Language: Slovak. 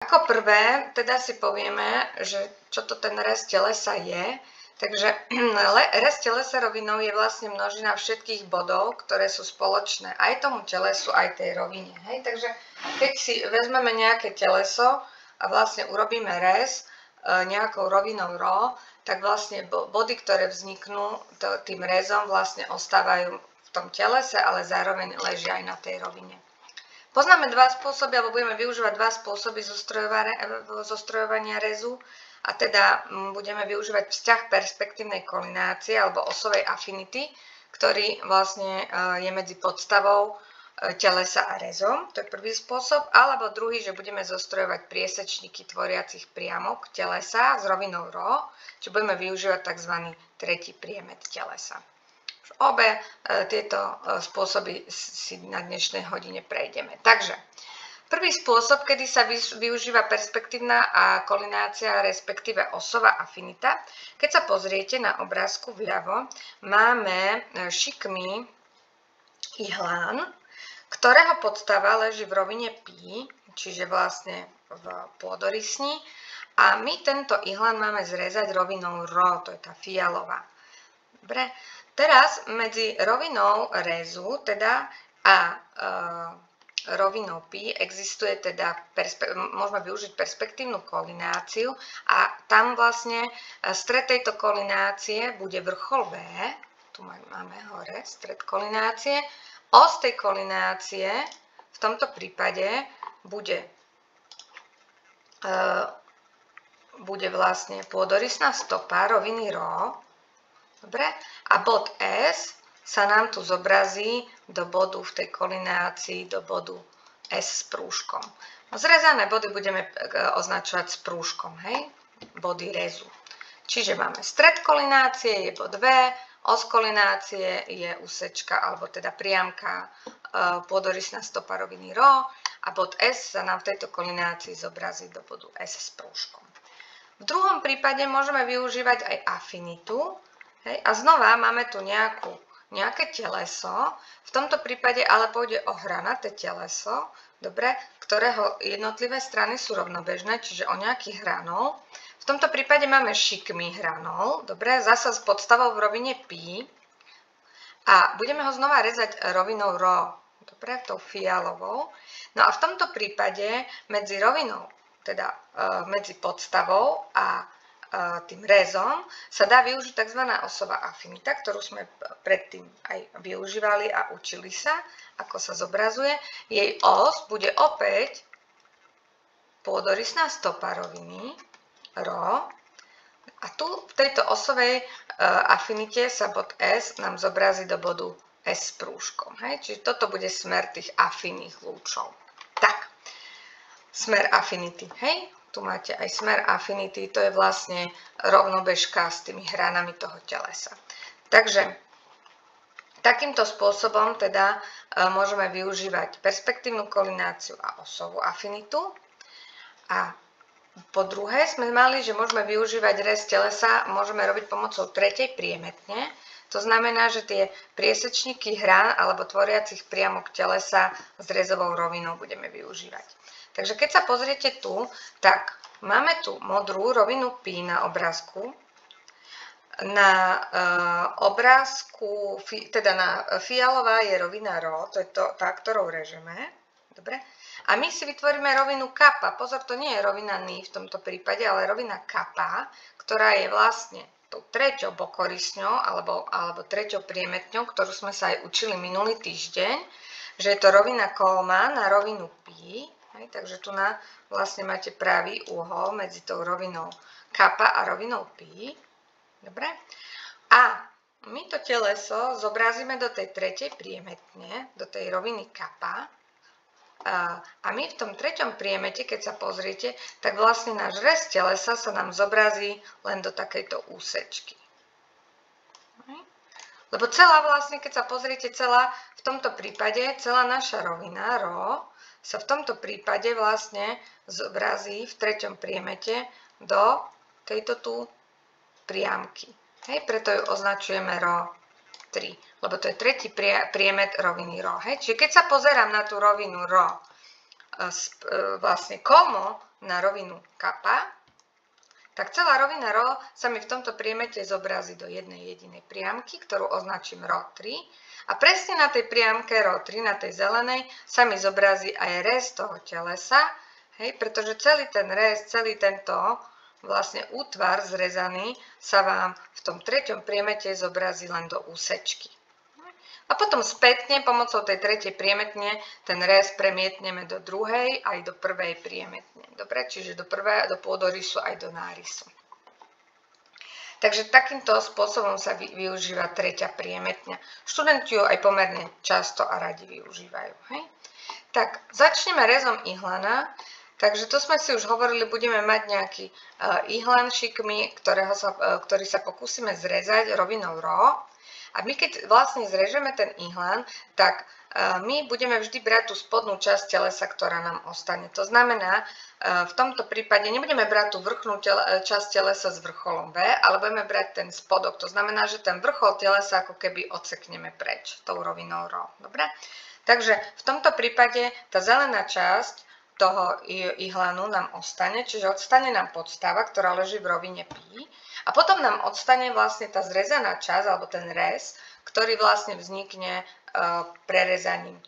Ako prvé, teda si povieme, že čo to ten rez telesa je. Takže rez telesa rovinou je vlastne množina všetkých bodov, ktoré sú spoločné aj tomu telesu, aj tej rovine. Hej? Takže keď si vezmeme nejaké teleso a vlastne urobíme rez nejakou rovinou ρ, tak vlastne body, ktoré vzniknú tým rezom, vlastne ostávajú v tom telese, ale zároveň ležia aj na tej rovine. Poznáme dva spôsoby, alebo budeme využívať dva spôsoby zostrojovania rezu, a teda budeme využívať vzťah perspektívnej kolinácie alebo osovej afinity, ktorý vlastne je medzi podstavou telesa a rezom, to je prvý spôsob, alebo druhý, že budeme zostrojovať priesečníky tvoriacich priamok telesa s rovinou ρ, čiže budeme využívať tzv. Tretí priemet telesa. Obe tieto spôsoby si na dnešnej hodine prejdeme. Takže prvý spôsob, kedy sa využíva perspektívna kolinácia, respektíve osová afinita. Keď sa pozriete na obrázku vľavo, máme šikmý ihlán, ktorého podstava leží v rovine π, čiže vlastne v pôdorysni. A my tento ihlán máme zrezať rovinou ρ, to je tá fialová. Dobre. Teraz medzi rovinou rezu teda a rovinou π existuje teda, môžeme využiť perspektívnu kolináciu a tam vlastne stred tejto kolinácie bude vrchol V, tu máme hore stred kolinácie, os tej kolinácie v tomto prípade bude vlastne pôdorysná stopa roviny ρ. Dobre? A bod S sa nám tu zobrazí do bodu v tej kolinácii, do bodu S s prúžkom. Zrezané body budeme označovať s prúžkom, hej? Body rezu. Čiže máme stred kolinácie, je bod V, os kolinácie je úsečka, alebo teda priamka pôdorysná stopa roviny ρ a bod S sa nám v tejto kolinácii zobrazí do bodu S s prúžkom. V druhom prípade môžeme využívať aj afinitu. Hej, a znova máme tu nejaké teleso, v tomto prípade ale pôjde o hranaté teleso, dobre, ktorého jednotlivé strany sú rovnobežné, čiže o nejaký hranol. V tomto prípade máme šikmý hranol, dobre, zasa s podstavou v rovine π a budeme ho znova rezať rovinou ρ, dobre, tou fialovou. No a v tomto prípade medzi rovinou, teda medzi podstavou a tým rezom sa dá využiť tzv. Osová afinita, ktorú sme predtým aj využívali a učili sa, ako sa zobrazuje. Jej os bude opäť pôdorysná stopa roviny ρ a tu v tejto osovej afinite sa bod S nám zobrazí do bodu S s prúžkom. Hej? Čiže toto bude smer tých afinných lúčov. Tak, smer afinity, hej? Tu máte aj smer afinity, to je vlastne rovnobežka s tými hranami toho telesa. Takže takýmto spôsobom teda môžeme využívať perspektívnu kolináciu a osovú afinitu. A po druhé sme mali, že môžeme využívať rez telesa, môžeme robiť pomocou tretej priemetne. To znamená, že tie priesečníky hrán alebo tvoriacich priamok telesa s rezovou rovinou budeme využívať. Takže keď sa pozriete tu, tak máme tu modrú rovinu π na obrázku. Na obrázku, teda na fialová je rovina ρ, to je tá, ktorou režeme. Dobre? A my si vytvoríme rovinu kappa. Pozor, to nie je rovina ni v tomto prípade, ale rovina kappa, ktorá je vlastne tou treťou bokorysňou alebo treťou priemetňou, ktorú sme sa aj učili minulý týždeň, že je to rovina kolma na rovinu π. Takže tu vlastne máte pravý uhol medzi tou rovinou kappa a rovinou π. Dobre? A my to teleso zobrazíme do tej tretej priemetne, do tej roviny kappa. A my v tom treťom priemete, keď sa pozriete, tak vlastne náš rez telesa sa nám zobrazí len do takejto úsečky. Lebo celá vlastne, keď sa pozriete v tomto prípade, celá naša rovina ρ sa v tomto prípade vlastne zobrazí v treťom priemete do tejto tu priamky. Hej, preto ju označujeme ρ3, lebo to je tretí priemet roviny ρ. Hej. Čiže keď sa pozerám na tú rovinu ρ, vlastne kolmo na rovinu kappa, tak celá rovina ρ sa mi v tomto priemete zobrazí do jednej jedinej priamky, ktorú označím ρ3. A presne na tej priamke ρ3, na tej zelenej, sa mi zobrazí aj rez toho telesa, hej, pretože celý ten rez, celý tento vlastne útvar zrezaný sa vám v tom treťom priemete zobrazí len do úsečky. A potom spätne pomocou tej tretej priemetne ten rez premietneme do druhej aj do prvej priemetne. Dobre, čiže do pôdorysu aj do nárysu. Takže takýmto spôsobom sa využíva tretia priemetňa. Študenti ju aj pomerne často a radi využívajú. Hej? Tak, začneme rezom ihlana. Takže to sme si už hovorili, budeme mať nejaký ihlan šikmy, ktorý sa pokúsime zrezať rovinou ρ. A my keď vlastne zrežeme ten ihlan, tak my budeme vždy brať tú spodnú časť telesa, ktorá nám ostane. To znamená, v tomto prípade nebudeme brať tú vrchnú časť telesa s vrcholom V, ale budeme brať ten spodok. To znamená, že ten vrchol telesa ako keby odsekneme preč tou rovinou ρ. Dobre? Takže v tomto prípade tá zelená časť toho ihlanu nám ostane, čiže odstane nám podstava, ktorá leží v rovine π. A potom nám odstane vlastne tá zrezaná časť, alebo ten rez, ktorý vlastne vznikne prerezaním